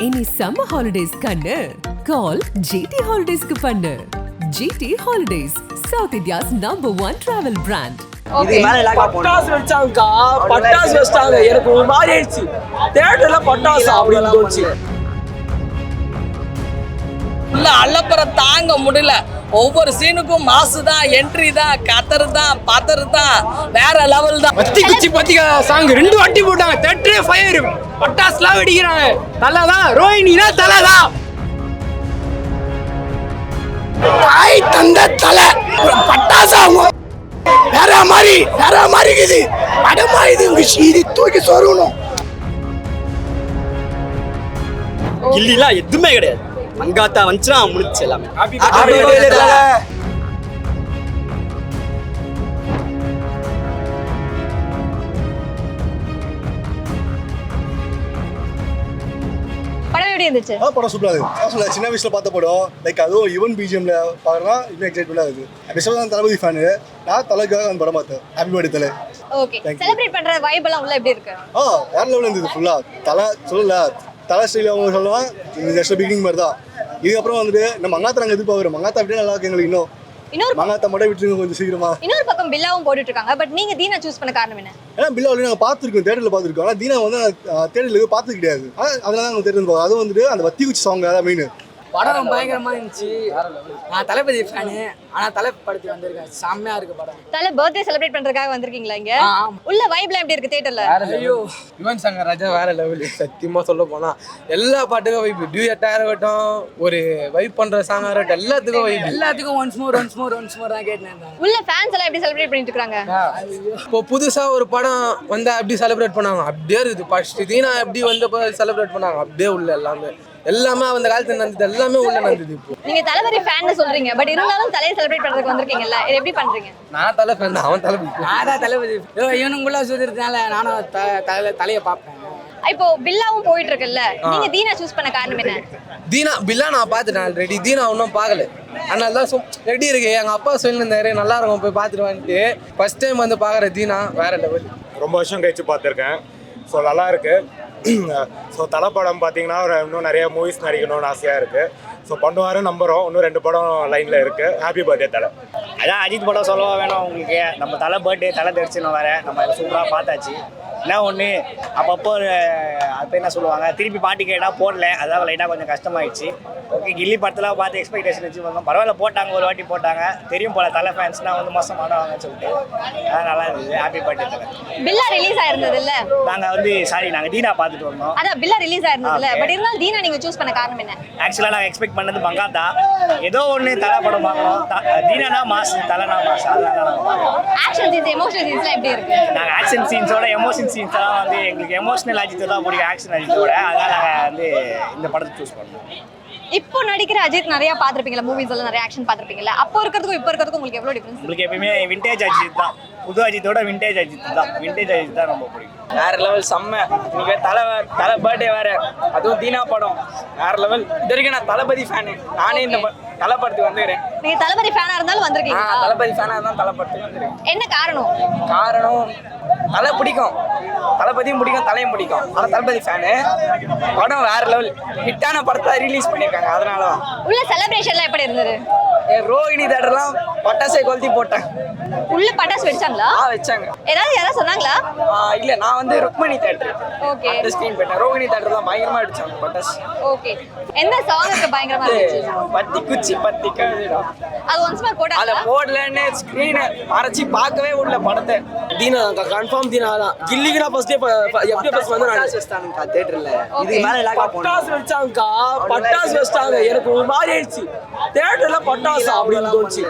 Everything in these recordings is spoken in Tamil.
இனி summer holidays கண்ணு கால் GT Holidays க்கு பண்ணு. GT Holidays, South India's #1 travel brand. பட்டாசு வச்சாங்கக்கா, பட்டாசு வச்சாங்க. எனக்கு ஒரு மாதிரி ஆயிடுச்சு. தியேட்டர்ல பட்டாசு அப்படின்னு தோணுச்சு. இல்ல அலப்பற தாங்க முடியல. ஒவ்வொரு சீனுக்கும் மாசு தான், என்ட்ரி தான், கத்தரு தான், பத்தரு தான், வேற லெவல் தான். பத்தி குச்சி பத்திகா சாங் 2 வாட்டி போட்டாங்க. தியேட்டரே ஃபயர். பட்டாசுலாம் வெடிக்கிறாங்க. தலைதான் ரோஹிணினா தலைதான். தாய் தந்த தலை பட்டாசா வேற மாதிரி இருக்குது. படமா இது தூக்கி சொருகணும். கில்லிலாம் எதுவுமே கிடையாது. மங்காத்தா வந்துச்சுன்னா முடிச்சு எல்லாமே. படம் எப்படி இருந்துச்சு? படம் சூப்பரா இருக்கு. சின்ன வயசுல பார்த்த படம். லைக் அதுவும் ஈவன் பிஜிஎம்ல பாக்குறா இன்னும் எக்ஸைட்மெண்டா இருக்கு. நான் தளபதி ஃபேனு. நான் தலைக்காக அந்த படம் பார்த்தேன். ஹாப்பி பர்த்டே தலை. ஓகே. செலிப்ரேட் பண்ற வைப் எல்லாம் உள்ள எப்படி இருக்கு? வேற லெவல்ல இருந்தது. ஃபுல்லா தலை சொல்லல. தலை ஸ்டைல் அவங்க சொல்லுவாங்க. இது ஜஸ்ட் பிகினிங் மாதிரி தான். இதுக்கப்புறம் வந்துட்டு நம்ம மங்காத்தா நாங்கள் எதிர்பார்க்குறோம். மங்காத்தா அப்படியே நல்லா இருக்கு எங்களுக்கு. இன்னும் மங்காத்தா மட்டும் விட்டுருங்க கொஞ்சம் சீக்கிரமா. இன்னொரு பக்கம் பில்லாவும் போட்டுட்டு இருக்காங்க. பட் நீங்க தீனா சூஸ் பண்ண காரணம் என்ன? ஏன்னா பில்லா ஆல்ரெடி நாங்கள் பார்த்துருக்கோம். தேட்டரில் பார்த்துருக்கோம். ஆனால் தீனா வந்து தேட்டரில் பார்த்தது கிடையாது. அதனால தான் நாங்கள் தேட்டர் போகிறோம். அதுவும் வந்துட்டு அந்த வத்தி குச்சி சாங் அதான் மெயின். படம் பயங்கரமா இருந்துச்சு. நான் தளபதி ஃபேனு. ஆனா தலை படத்துக்கு வந்திருக்கேன். செம்மையா இருக்கு படம். தலை பர்த்டே செலிப்ரேட் பண்றதுக்காக வந்திருக்கீங்களா இங்க? உள்ள வைப்ல எப்படி இருக்கு தியேட்டர்ல? ஐயோ யுவன் சங்கர் ராஜா வேற லெவல். சத்தியமா சொல்ல போனா எல்லா பாட்டுக்கும் வைப். டியூட்டா இருக்கட்டும், ஒரு வைப் பண்ற சாங்கா இருக்கட்டும், எல்லாத்துக்கும் வைப். எல்லாத்துக்கும் ஒன்ஸ் மோர் தான் கேட்டேன். உள்ள ஃபேன்ஸ் எல்லாம் எப்படி செலிப்ரேட் பண்ணிட்டு இருக்காங்க? இப்போ புதுசா ஒரு படம் வந்தா எப்படி செலிப்ரேட் பண்ணாங்க அப்படியே இருக்குது. ஃபர்ஸ்ட் தீனா எப்படி வந்தப்போ செலிப்ரேட் பண்ணாங்க அப்படியே உள்ள எல்லாமே அந்த காலத்துல நடந்தது எல்லாமே உள்ள நடந்தது. இப்போ நீங்க தளபதி ஃபேன் சொல்றீங்க. பட் இருந்தாலும் தலையை செலிப்ரேட் பண்றதுக்கு வந்திருக்கீங்கல்ல, இது எப்படி பண்றீங்க? நான் தலை ஃபேன். அவன் தளபதி. நான் தான் தளபதி. இவனுக்குள்ள சுத்திறதுனால நானும் தலையை பார்ப்பேன். இப்போ பில்லாவும் போயிட்டு இருக்குல்ல, நீங்க தீனா சூஸ் பண்ண காரணம் என்ன? பில்லா நான் பார்த்துட்டேன் ஆல்ரெடி. தீனா இன்னும் பார்க்கல. அதனால தான் ரெடி இருக்கு. எங்க அப்பா சொல்லியிருந்தாரு நல்லா இருக்கும் போய் பார்த்துட்டு வந்துட்டு. ஃபர்ஸ்ட் டைம் வந்து பார்க்குற தீனா வேற லெவல். ரொம்ப வருஷம் கழிச்சு பார்த்துருக்கேன். ஸோ நல்லா இருக்கு. ஸோ தலை படம் பார்த்தீங்கன்னா இன்னும் நிறைய மூவிஸ் நடிக்கணும்னு ஆசையாக இருக்குது. ஸோ பண்ணுவாரு நம்புகிறோம். இன்னும் 2 படம் லைனில் இருக்குது. ஹாப்பி பர்த்டே தலை. அதான் அஜித் படம் சொல்லவா வேணும் உங்களுக்கு. நம்ம தலை பர்த்டே தலை தெரிச்சுன்னு வேற நம்ம சூப்பராக பார்த்தாச்சு. என்ன ஒன்று அப்பப்போ அப்போ என்ன சொல்லுவாங்க, திருப்பி பாட்டு கேட்டால் போடல. அதாவது லைட்டாக கொஞ்சம் கஷ்டமாயிடுச்சு. ஓகே, கில்லி படத்தில் பார்த்து எக்ஸ்பெக்டேஷன் வச்சு வந்தோம். பரவாயில்ல, போட்டாங்க, ஒரு வாட்டி போட்டாங்க. தெரியும் போல தலை ஃபேன்ஸ்னால் வந்து மோசம் ஆடுவாங்கன்னு சொல்லிட்டு. அதான் நல்லா இருந்தது. ஹாப்பி பர்த்டே தலை. பில்லா ரிலீஸ் ஆயிருந்தது இல்ல? நாங்கள் வந்து நாங்கள் தீனா பார்த்துட்டு வந்தோம். அதான் பில்லா ரிலீஸ் ஆயிருந்தது இல்ல. பட் இருந்தாலும் தீனா நீங்கள் சூஸ் பண்ண காரணம் என்ன? ஆக்சுவலாக நாங்கள் எக்ஸ்பெக்ட் பண்ணது மங்காத்தா. ஏதோ ஒன்று தலை படம் பார்க்கணும். தீனா மாஸ், தலைனா மாஸ். அதனால ஆக்ஷன் சீன்ஸ், எமோஷனல் சீன்ஸ்லாம் எப்படி இருக்கு? நாங்கள் ஆக்ஷன் சீன்ஸோட எமோஷன் சீன்ஸ் எல்லாம் வந்து எங்களுக்கு எமோஷனல் அஜித்தை தான் பிடிக்கும். ஆக்ஷன் அஜித்தோட. அதனால் நாங்கள் வந்து இந்த படத்தை சூஸ் பண்ணோம். இப்போ நடிக்கிற அஜித் நிறைய பார்த்துருப்பீங்களா? மூவிஸ் எல்லாம் நிறைய ஆக்ஷன் பார்த்துருப்பீங்களா? அப்போ இருக்கிறதுக்கும் இப்போ இருக்கிறதுக்கும் உங்களுக்கு எவ்வளோ டிஃபரன்ஸ்? உங்களுக்கு எப்பயுமே விண்டேஜ் அஜித் தான். புது அஜித்தோட விண்டேஜ் அஜித் தான். விண்டேஜ் அஜித் தான் ரொம்ப பிடிக்கும். வேற லெவல். செம்ம. இன்னைக்கு தலை பர்த்டே வேற, அதுவும் தீனா படம் வேற லெவல். இது வரைக்கும் நான் தளபதி ஃபேனு. நானே இந்த தலை படத்துக்கு வந்துக்கிறேன். நீங்க தளபதி ஃபேனா இருந்தாலும் வந்திருக்கீங்க? தளபதி ஃபேனா இருந்தாலும் தலை படத்துக்கு வந்துருக்கேன். என்ன காரணம்? தலை பிடிக்கும், தளபதியும் பிடிக்கும், தலையும் பிடிக்கும். ஆனால் தளபதி ஃபேனு. படம் வேற லெவல். ஹிட்டான படத்தை ரிலீஸ் பண்ணியிருக்காங்க. அதனால உள்ள செலிப்ரேஷன்லாம் எப்படி இருந்தது? ரோஹிணி தேட்டர்லாம் பட்டாசை கொளுத்தி போட்டேன். உள்ள பட்டாசு வெடிச்சாங்களா? வச்சாங்க. யாராவது சொன்னாங்களா? இல்ல, நான் வந்து ருக்மணி தேட்டர். ஓகே. அந்த ஸ்கிரீன் போட்டேன். ரோஹிணி தேட்டர்லாம் பயங்கரமா அடிச்சாங்க பட்டாசு. ஓகே. எந்த சாங்க்கு பயங்கரமா இருந்துச்சு? பத்தி குச்சி பத்தி கழுடா. அது ஒன்ஸ் மோர் போடாங்க. அத போடலன்னு ஸ்கிரீனை மறைச்சி பார்க்கவே உள்ள படத்தை. தீனா கன்ஃபார்ம் தீனா தான். கில்லிக்கு நான் ஃபர்ஸ்ட் டே எப்படி ஃபர்ஸ்ட் வந்து நான் ஸ்டானுங்க தியேட்டர்ல. இது மேல லாக் பட்டாசு வெச்சாங்கக்கா. பட்டாசு வெச்சாங்க. எனக்கு ஒரு மாதிரி ஆயிடுச்சு. தியேட்டர்ல பட்டாசு அப்படின்னு தோணுச்சு.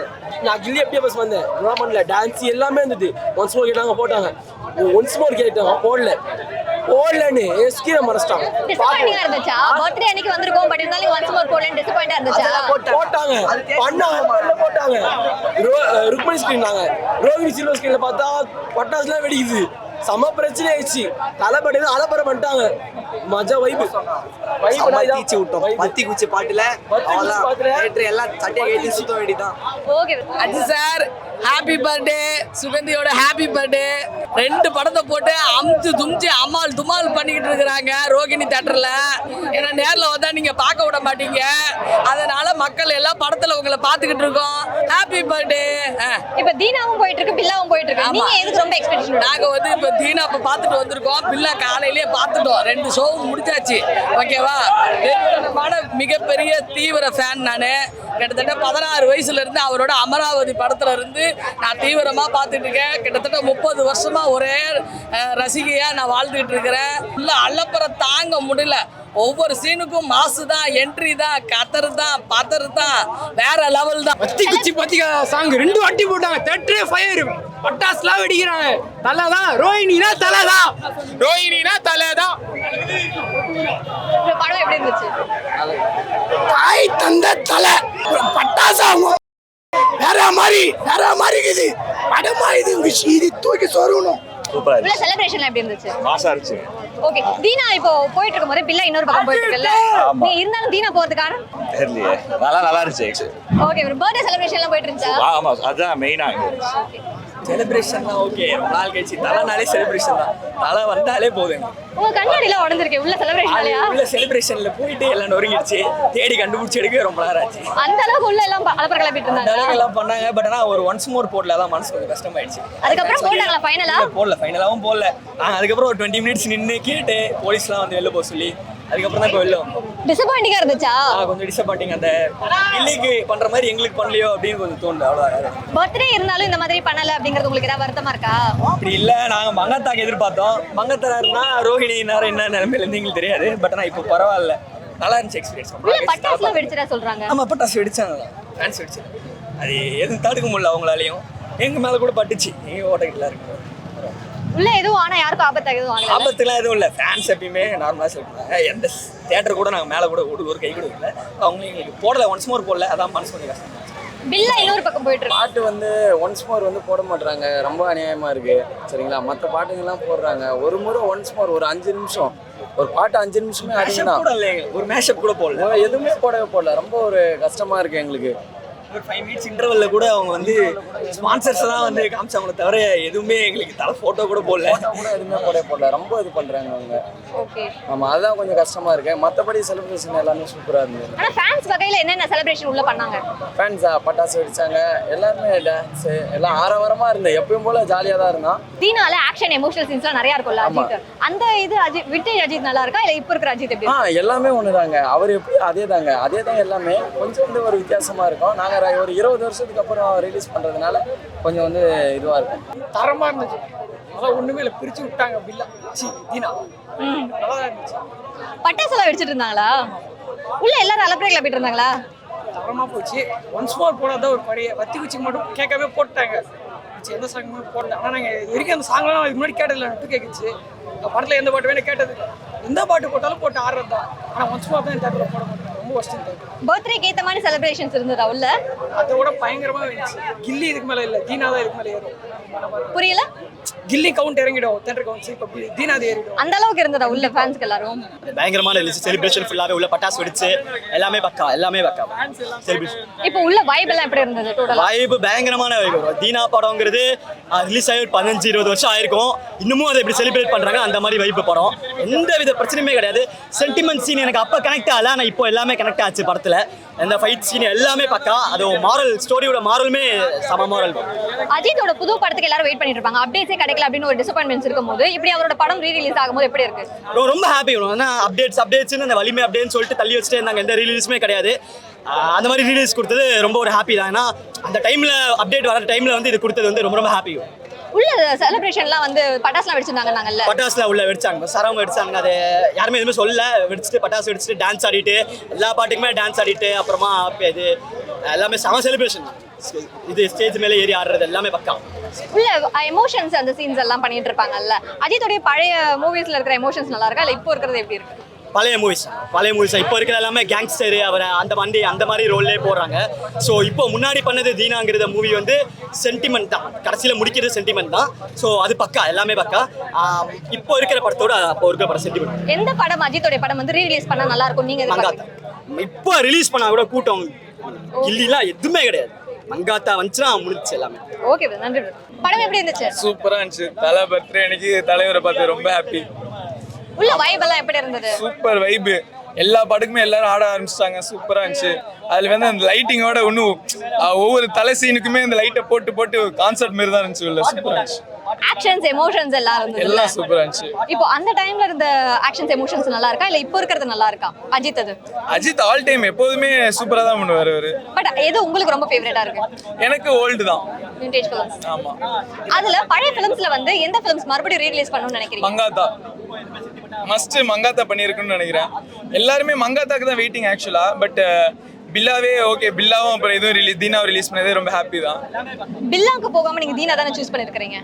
நான் கில்லி எப்படி ஃபர்ஸ்ட் வந்தேன். நான் பண்ணல. டான்ஸ் எல்லாமே இருந்தது. ஒன்ஸ் மோர் கேட்டாங்க, போட்டாங்க. ஒன்ஸ் மோர் கேட்டாங்க, போடலன்னு ஸ்கிரீனை மறைச்சிட்டாங்க. டிசப்பாயிண்டிங்கா இருந்துச்சா? பர்த்டே அன்னைக்கு வந்திருக்கோம், பட் இருந்தாலும் ஒன்ஸ் மோர் போடலன்னு டிசப்பாயிண்டா இருந்துச்சா? போட்டாங்க. போட்டாங்க. ருக்மணி ஸ்கிரீன்னாங்க. ரோஹிணி சில்வர் ஸ்கிரீன்ல பார்த்தா பட்டாசுலாம் வெடிக்குது. சம பிரச்சனை ஆயிடுச்சு. தலைப்படி அலப்பற பண்ணிட்டாங்க. மஜா வைப்பு தீச்சு விட்டோம். பத்தி குச்சி பாட்டுல எல்லாம் சட்டையை கேட்டு சுத்த வேண்டிதான். Okay. Ajith sir happy birthday சுகந்தியோட ஹாப்பி பர்த்டே. 2 படத்தை போட்டு அமுச்சு தும்ச்சு அம்மாள் துமால் பண்ணிக்கிட்டு இருக்கிறாங்க ரோகிணி தேட்டர்ல. ஏன்னா நேரில் வந்தா நீங்க பார்க்க விட மாட்டீங்க, அதனால மக்கள் எல்லாம் படத்துல உங்களை பார்த்துக்கிட்டு இருக்கோம். Happy birthday. இப்ப தீனாவும் போயிட்டு இருக்கு, பில்லாவும் போயிட்டு இருக்கு. நீங்க எதுக்கு ரொம்ப எக்ஸ்பெக்டேஷன்? நாங்க வந்து இப்ப தீனா இப்ப பார்த்துட்டு வந்திருக்கோம், பில்லா காலையிலேயே பார்த்துட்டோம். 2 ஷோவும் முடிச்சாச்சு. ஓகேவா? மிகப்பெரிய தீவிர ஃபேன் நானு. கிட்டத்தட்ட 16 வயசுல இருந்து அவரோட அமராவதி படத்துல இருந்து நான் தீவிரமா பார்த்துட்டு இருக்கேன். கிட்டத்தட்ட 30 வருஷமா ஒரே ரசிகையா நான் வாழ்ந்துட்டு இருக்கிறேன். இல்ல அள்ளப்பற தாங்க முடியல. ஒவ்வொரு சீனுக்கும் மாசு தான், என்ட்ரி தான், கத்தரு தான், பத்தரு தான், வேற லெவல் தான். பத்தி குச்சி பத்திக்கா சாங் 2 வாட்டி போட்டாங்க. தேட்டரே ஃபயர், பட்டாசுலாம் வெடிக்கிறாங்க. தலைதான் ரோஹிணினா, தலைதான் ரோஹிணினா, தலைதான். படம் எப்படி இருந்துச்சு? தாய் தந்த தலை பட்டாசா வேற மாதிரி இருக்குது. படமா இது தூக்கி சொருகணும். சூப்பரா உள்ள செலிப்ரேஷன்ல எப்படி இருந்துச்சு? மாசா இருந்துச்சு. ஓகே, தீனா இப்போ போயிட்டு இருக்கும்போது பில்லா இன்னொரு பக்கம் போயிட்டு இருக்குல்ல, நீ இருந்தாலும் தீனா போறதுக்கான தெரியலையே. நல்லா இருந்துச்சு. ஓகே, ஒரு பர்த்டே செலிப்ரேஷன்லாம் போயிட்டு இருந்துச்சா? ஆமா, அதுதான் மெயினா. செலிப்ரேஷன்லாம் ஓகே, ரொம்ப நாள் கழிச்சு. தலைனாலே செலிப்ரேஷன் தான். தலை வந்தாலே போதுங்க. உங்க கண்ணாடியில உடஞ்சிருக்கு உள்ள செலிப்ரேஷன்லயா? உள்ள செலிப்ரேஷன்ல போயிட்டு எல்லாம் நொறுங்கிடுச்சு. தேடி கண்டுபிடிச்சி எடுக்க ரொம்ப நேரம் ஆச்சு. அந்த அளவுக்கு உள்ள எல்லாம் அலப்பற கிளப்பிட்டு அந்த இருந்தாங்க. அளவுக்கு எல்லாம் பண்ணாங்க. பட் ஆனா ஒரு ஒன்ஸ் மோர் போடல, அதான் மனசு கொஞ்சம் கஷ்டமாயிடுச்சு. அதுக்கப்புறம் போட்டாங்களா ஃபைனலா? போடல, ஃபைனலாவும் போடல. அதுக்கப்புறம் ஒரு 20 மினிட்ஸ் நின்று கேட்டு போலீஸ்லாம் வந்து வெளில போக சொல்லி அதுக்கப்புறம் தான் வெளில வந்தோம். டிசப்பாயிண்டிங்கா இருந்துச்சா? கொஞ்சம் டிசப்பாயிண்டிங். அந்த இல்லைக்கு பண்ற மாதிரி எங்களுக்கு பண்ணலையோ அப்படின்னு கொஞ்சம் தோணுது. அவ்வளோதான். பர்த்டே இருந்தாலும் இந்த மாதிரி பண்ணல அப்படிங்கிறது உங்களுக்கு ஏதாவது வருத்தமா இருக்கா? அப்படி இல்லை, நாங்கள் மங்கத்தாக்கு எதிர்பார்த்தோம். மங்கத்தாருன்னா ரோஹிணி நேரம் என்ன நிலைமையில இருந்து எங்களுக்கு தெரியாது. பட் ஆனால் இப்போ பரவாயில்ல, நல்லா இருந்துச்சு எக்ஸ்பீரியன்ஸ். உள்ள பட்டாசுலாம் வெடிச்சதா சொல்றாங்க. ஆமாம், பட்டாசு வெடிச்சாங்க, ஃபேன்ஸ் வெடிச்சு. அது எதுவும் தடுக்க முடியல அவங்களாலையும். எங்கள் மேலே கூட பட்டுச்சு. எங்கள் ஓட்டக்கிட்டலாம் இருக்கு. உள்ள எதுவும் ஆனா யாருக்கும் ஆபத்து எதுவும் ஆகல? ஆபத்துலாம் எதுவும் இல்லை. ஃபேன்ஸ் எப்பயுமே நார்மலாக சொல்லுவாங்க. எந்த தியேட்டர் கூட நாங்கள் மேலே கூட ஒரு கை கூட இல்லை. அவங்க எங்களுக்கு போடல, ஒன்ஸ் மோர் போடல. அதான் மனசு கொஞ்சம் கஷ்டம். பில்லா இன்னொரு பக்கம் போயிட்டு இருக்கு. பாட்டு வந்து ஒன்ஸ் மோர் வந்து போட மாட்டாங்க, ரொம்ப அநியாயமா இருக்கு. சரிங்களா? மற்ற பாட்டுங்கெல்லாம் போடுறாங்க. ஒரு முறை ஒன்ஸ் மோர் ஒரு 5 நிமிஷம் ஒரு பாட்டு 5 நிமிஷமே அதிகம் கூட இல்லை. ஒரு மேஷப் கூட போடல, எதுவுமே போடல. ரொம்ப ஒரு கஷ்டமா இருக்கு எங்களுக்கு. ஒரு 5 மினிட்ஸ் இன்டர்வல்ல கூட அவங்க வந்து ஸ்பான்சர்ஸ் தான் வந்து காமிச்சாங்களே தவிர எதுவுமே எங்களுக்கு தலை போட்டோ கூட போடல. கூட எதுவுமே போடல. ரொம்ப இது பண்றாங்க அவங்க. ஓகே, ஆமா, அதுதான் கொஞ்சம் கஷ்டமா இருக்கு. மற்றபடி செலிப்ரேஷன் எல்லாமே சூப்பரா இருந்தது. ஆனா ஃபேன்ஸ் வகையில என்னென்ன செலிப்ரேஷன் உள்ள பண்ணாங்க? ஃபேன்ஸா பட்டாசு வெடிச்சாங்க, எல்லாருமே டான்ஸ் எல்லாம் ஆரவாரமா இருந்தது. எப்பயும் போல ஜாலியா தான் இருந்தான். தீனால ஆக்ஷன் எமோஷனல் சீன்ஸ்லாம் நிறைய இருக்கும்ல அஜித். அந்த இது அஜித் விண்டேஜ் அஜித் நல்லா இருக்கா இல்ல இப்போ இருக்கிற அஜித் எப்படி? எல்லாமே ஒண்ணுதாங்க. அவர் எப்படி அதே தாங்க எல்லாமே. கொஞ்சம் வந்து ஒரு வித்தியாசமா இருக்கும். நாங்க ஒரு 20 வருஷத்துக்கு அப்புறம் ரிலீஸ் பண்றதுனால கொஞ்சம் வந்து இதுவா இருக்கும். தரமா இருந்துச்சு. அதான் ஒண்ணுமே இல்லை, பிரிச்சு விட்டாங்க. பில்லா தீனா நல்லா இருந்துச்சு. பட்டாசுலாம் வெடிச்சிட்டு இருந்தாங்களா? உள்ள எல்லாரும் அலப்பறை கிளப்பிட்டு இருந்தாங்களா? தரமா போச்சு. ஒன்ஸ் மோர் போடாதான் ஒரு பழைய வத்தி குச்சிக்கு மட்டும் கேட்கவே போட்டாங்க. எந்த சாங்குமே போடல. ஆனால் நாங்கள் வரைக்கும் அந்த சாங்லாம் இதுக்கு முன்னாடி கேட்டதில்லை. நட்டு கேட்குச்சு. படத்தில் எந்த பாட்டு வேணும் கேட்டது, எந்த பாட்டு போட்டாலும் போட்டு ஆடுறது தான். ஆனால் ஒன்ஸ் மோர் தான் தேட்டரில் போட மாட்டாங்க. ரொம்ப கஷ்டம். பர்த்டேக்கு ஏற்ற மாதிரி செலிப்ரேஷன்ஸ் இருந்ததா உள்ள? அதை விட பயங்கரமாக இருந்துச்சு. கில்லி இதுக்கு மேலே இல்லை, தீனா தான் இதுக்கு மேலே ஏறும். புரியல? கில்லி கவுண்ட் இறங்கிடும், தேட்டர் கவுண்ட். இப்போ தீனா அது ஏறிடும். அந்த அளவுக்கு இருந்ததா உள்ள ஃபேன்ஸ்க்கு எல்லாரும்? பயங்கரமான இருந்துச்சு. செலிப்ரேஷன் ஃபுல்லாவே உள்ள பட்டாசு வெடிச்சு எல்லாமே பக்கா. செலிப்ரேஷன் இப்போ உள்ள வைப் எல்லாம் எப்படி இருந்தது? டோட்டலா வைப் பயங்கரமான வைப். தீனா படம்ங்கிறது ரிலீஸ் ஆகி ஒரு 15-20 வருஷம் ஆயிருக்கும். இன்னமும் அதை எப்படி செலிப்ரேட் பண்றாங்க அந்த மாதிரி வைப் படம். எந்த வித பிரச்சனையுமே கிடையாது. சென்டிமெண்ட் சீன் எனக்கு அப்ப கனெக்ட் ஆகல, ஆனால் இப்போ எல்லாமே கனெக்ட் ஆச்சு படத்துல. அந்த ஃபைட் சீன் எல்லாமே பக்கா. அது மாரல் ஸ்டோரியோட மாரலுமே சம மாரல். அஜித்தோட புது படத்துக்கு எல்லாரும் வெயிட் பண்ணிட்டு இருப்பாங்க. அப்டேட்ஸே கிடைக்கல அப்படின்னு ஒரு டிசப்பாயின்மென்ட்ஸ் இருக்கும்போது இப்படி அவரோட படம் ரீ ரிலீஸ் ஆகும்போது எப்படி இருக்கு? ரொம்ப ஹாப்பி. ஏன்னா அப்டேட்ஸ்னு அந்த வலிமை அப்படின்னு சொல்லிட்டு தள்ளி வச்சுட்டே இருந்தாங்க. எந்த ரீலீஸுமே கிடையாது. அந்த மாதிரி ரீலீஸ் கொடுத்தது ரொம்ப ஒரு ஹாப்பி தான். ஏன்னா அந்த டைம்ல அப்டேட் வர டைம்ல வந்து இது கொடுத்தது வந்து ரொம்ப ரொம்ப ஹாப்பி. உள்ள செலிப்ரேஷன்லாம் வந்து பட்டாசுலாம் வெடிச்சிருந்தாங்க. நாங்கல்ல பட்டாசுலாம் உள்ள வெடிச்சாங்க, சரவங்க வெடிச்சாங்க. அது யாருமே எதுவுமே சொல்ல. வெடிச்சுட்டு பட்டாசு வெடிச்சுட்டு டான்ஸ் ஆடிட்டு எல்லா பாட்டுக்குமே டான்ஸ் ஆடிட்டு அப்புறமா இது எல்லாமே செம செலிப்ரேஷன் தான். இது ஸ்டேஜ் மேலே ஏறி ஆடுறது எல்லாமே பக்கா. உள்ள எமோஷன்ஸ் அந்த சீன்ஸ் எல்லாம் பண்ணிட்டு இருப்பாங்கல்ல. அஜித்தோடைய பழைய மூவிஸ்ல இருக்கிற எமோஷன்ஸ் நல்லா இருக்கா இல்ல இப்போ இருக்கிறது எப்படி இருக்கு? பழைய மூவிஸ் இப்போ இருக்கிற எல்லாமே கேங்ஸ்டரு அவரை அந்த மாதிரி ரோல்லே போடுறாங்க. ஸோ இப்போ முன்னாடி பண்ணது தீனாங்கிறத மூவி வந்து சென்டிமெண்ட் தான். கடைசியில் முடிக்கிறது சென்டிமெண்ட் தான். ஸோ அது பக்கா, எல்லாமே பக்கா. இப்போ இருக்கிற படத்தோட அப்போ இருக்கிற படம் சென்டிமெண்ட். எந்த படம் அஜித்தோடைய படம் வந்து ரீ ரிலீஸ் பண்ணா நல்லா இருக்கும் நீங்க எதிர்பார்க்கறீங்க? இப்போ ரிலீஸ் பண்ணா கூட கூட்டம் கில்லிலாம் எதுவுமே கிடையாது. மங்காத்தா வந்துச்சுன்னா முடிச்சு எல்லாமே. ஓகே ப்ரோ, நன்றி ப்ரோ. படம் எப்படி இருந்துச்சு? சூப்பரா இருந்துச்சு. தலை பர்த்டே அன்னைக்கு தலைவரை பார்த்து ரொம்ப ஹாப்பி. உள்ள வைப் எல்லாம் எப்படி இருந்தது? Super vibe. எல்லா படக்குமே எல்லாரும் ஆட ஆரம்பிச்சிட்டாங்க. சூப்பரா இருந்துச்சு. அதுல வந்து அந்த லைட்டிங்கோட இன்னும் ஒவ்வொரு தலை சீனுக்குமே அந்த லைட்டை போட்டு போட்டு கான்சர்ட் மாதிரி தான் இருந்துச்சு. உள்ள சூப்பரா இருந்துச்சு. ஆக்ஷன்ஸ் எமோஷன்ஸ் எல்லாம் இருந்தது. எல்லாம் சூப்பரா இருந்துச்சு. இப்போ அந்த டைம்ல இருந்த ஆக்ஷன்ஸ் எமோஷன்ஸ் நல்லா இருக்கா இல்ல இப்போ இருக்கிறது நல்லா இருக்கா? அஜித் அது அஜித் ஆல் டைம் எப்போதுமே சூப்பரா தான் பண்ணுவாரு அவரு. பட் எது உங்களுக்கு ரொம்ப ஃபேவரட்டா இருக்கு? எனக்கு ஓல்டு தான். Vintage films. ஆமா. அதுல பழைய ஃபிலிம்ஸ்ல வந்து எந்த ஃபிலிம்ஸ் மறுபடியும் ரீரிலீஸ் பண்ணனும்னு நினைக்கிறீங்க? மங்காத்தா மஸ்ட். மங்காத்தா பண்ணியிருக்குன்னு நினைக்கிறேன். எல்லாருமே மங்காத்தாக்கு தான் வெயிட்டிங் ஆக்சுவலா. But பில்லாவே okay. பில்லாவும் அப்புறம் எதுவும் ரிலீஸ் தீனாவை ரிலீஸ் பண்ணதே ரொம்ப ஹாப்பி தான். பில்லாக்கு போகாம நீங்க தீனா தானே சூஸ் பண்ணிருக்கீங்க?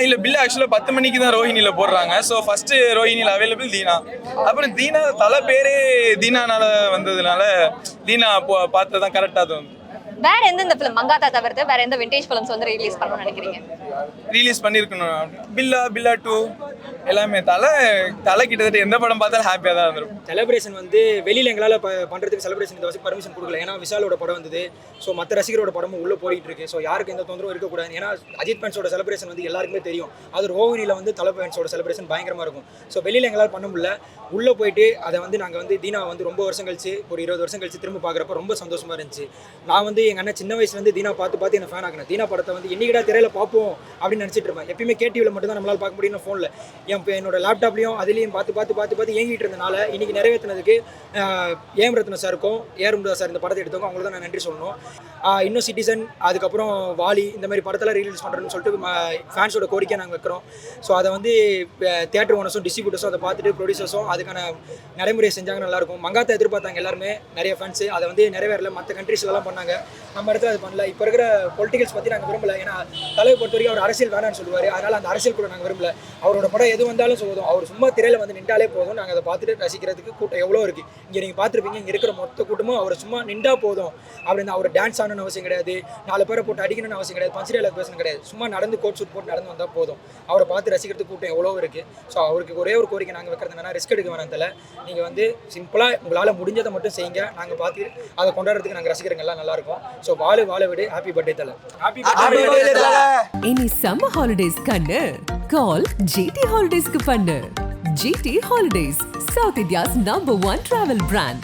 இல்ல பில்லா ஆக்சுவலா 10 மணிக்கு தான் ரோஹிணில போடுறாங்க. ஸோ ஃபர்ஸ்ட் ரோஹிணில அவைலபிள் தீனா. அப்புறம் தீனா தலை பேரே தீனானால வந்ததுனால தீனா பார்த்ததான் கரெக்டாக தோணுது. வேற எந்தெந்த ஃபிலிம் மங்காத்தா தவிர்த்து வேற எந்த விண்டேஜ் ஃபிலிம்ஸ் வந்து ரிலீஸ் பண்ணணும்னு நினைக்கிறீங்க? ரிலீஸ் பண்ணியிருக்கணும். பில்லா 2 எல்லாமே தலை கிட்டத்தட்ட எந்த படம் பார்த்தாலும் ஹாப்பியாக தான் இருந்திருக்கும். செலிப்ரேஷன் வந்து வெளியில் எங்களால் பண்ணுறதுக்கு செலிப்ரேஷன் இந்த வருஷம் பர்மிஷன் கொடுக்கல. ஏன்னா விஷாலோட படம் வந்தது. ஸோ மற்ற ரசிகரோட படமும் உள்ளே போயிட்டு இருக்கு. ஸோ யாருக்கு எந்த தொந்தரவும் இருக்கக்கூடாது. ஏன்னா அஜித் ஃபேன்ஸோட செலிப்ரேஷன் வந்து எல்லாருக்குமே தெரியும். அது ரோஹிணியில் வந்து தலை ஃபேன்ஸோட செலிப்ரேஷன் பயங்கரமாக இருக்கும். ஸோ வெளியில் எங்களால் பண்ண முடியல. உள்ளே போயிட்டு அதை வந்து நாங்கள் வந்து தீனா வந்து ரொம்ப வருஷம் கழிச்சு ஒரு 20 வருஷம் கழிச்சு திரும்ப பார்க்குறப்ப ரொம்ப சந்தோஷமாக இருந்துச்சு. நான் வந்து எங்கள் அண்ணன் சின்ன வயசுலேருந்து தீனா பார்த்து என்ன ஃபேன் ஆகினேன். தீனா படத்தை வந்து என்னைக்கிடா திரையில பார்ப்போம் அப்படின்னு நினச்சிட்டு இருப்பேன். எப்பயுமே கேடிவியில் மட்டும் தான் நம்மளால் பார்க்க முடியும். ஃபோனில் என்னோட லேப்டாப்லையும் அதுலேயும் பார்த்து ஏங்கிட்டு இருந்தனால இன்னைக்கு நிறைவேற்றினதுக்கு ஏம் ரத்ன சாருக்கும் ஏஆர் சார் இந்த படத்தை எடுத்தவங்க அவங்களுக்கு தான் நான் நன்றி சொல்லணும். இன்னும் சிட்டிசன் அதுக்கப்புறம் வாலி இந்த மாதிரி படத்தெல்லாம் ரிலீஸ் பண்ணுறேன்னு சொல்லிட்டு ஃபேன்ஸோட கோரிக்கை நாங்கள் வைக்கிறோம். ஸோ அதை வந்து தியேட்டர் ஓனர்ஸும் டிஸ்ட்ரிபியூட்டர்ஸும் அதை பார்த்துட்டு ப்ரொடியூசர்ஸும் அதுக்கான நடைமுறையை செஞ்சாங்க நல்லாயிருக்கும். மங்காத்தா எதிர்பார்த்தாங்க எல்லாருமே நிறைய ஃபேன்ஸு. அதை வந்து நிறைவேறல. மற்ற கண்ட்ரீஸ்லாம் பண்ணாங்க. நம்ம இடத்துல அது பண்ணல. இப்போ இருக்கிற பொலிட்டிகல்ஸ் பற்றி நாங்கள் விரும்பல. ஏன்னா தலையை பொறுத்த வரைக்கும் அவர் அரசியல் வேணான்னு சொல்லுவார். அதனால் அந்த அரசியல் கூட நாங்கள் விரும்பல. அவரோட படம் எது வந்தாலும் சொல்லுவோம். அவர் சும்மா திரையில் வந்து நின்றாலே போதும். நாங்கள் அதை பார்த்துட்டு ரசிக்கிறதுக்கு கூட்டம் எவ்வளோ இருக்குது. இங்கே நீங்கள் பார்த்துருப்பீங்க. இங்கே இருக்கிற மொத்த கூட்டமும் அவர் சும்மா நின்றா போதும் அப்படின்னு. அவர் டான்ஸ் ஆடணும்னு அவசியம் கிடையாது. 4 பேரை போட்டு அடிக்கணும்னு அவசியம் கிடையாது. பஞ்சு டயலாக் பேசணும் கிடையாது. சும்மா நடந்து கோட் சூட் போட்டு நடந்து வந்தால் போதும். அவரை பார்த்து ரசிக்கிறதுக்கு கூட்டம் எவ்வளோ இருக்குது. ஸோ அவருக்கு ஒரே ஒரு கோரிக்கை நாங்கள் வைக்கிறது என்னன்னா, ரிஸ்க் எடுக்க வேணாம். தலை நீங்கள் வந்து சிம்பிளாக உங்களால் முடிஞ்சதை மட்டும் செய்யுங்க. நாங்கள் பார்த்து அதை கொண்டாடுறதுக்கு நாங்கள் ரசிக்கிறவங்க எல்லாம் நல்லாயிருக்கும். ஸோ வாழ விடு. ஹாப்பி பர்த்டே தலை. ஹாப்பி பர்த்டே தலை. இனி சம்மர் ஹாலிடேஸ் கண்ணு கால் GT ஹாலிடேஸ்க்கு பண்ணு. GT holidays, South India's #1 travel brand.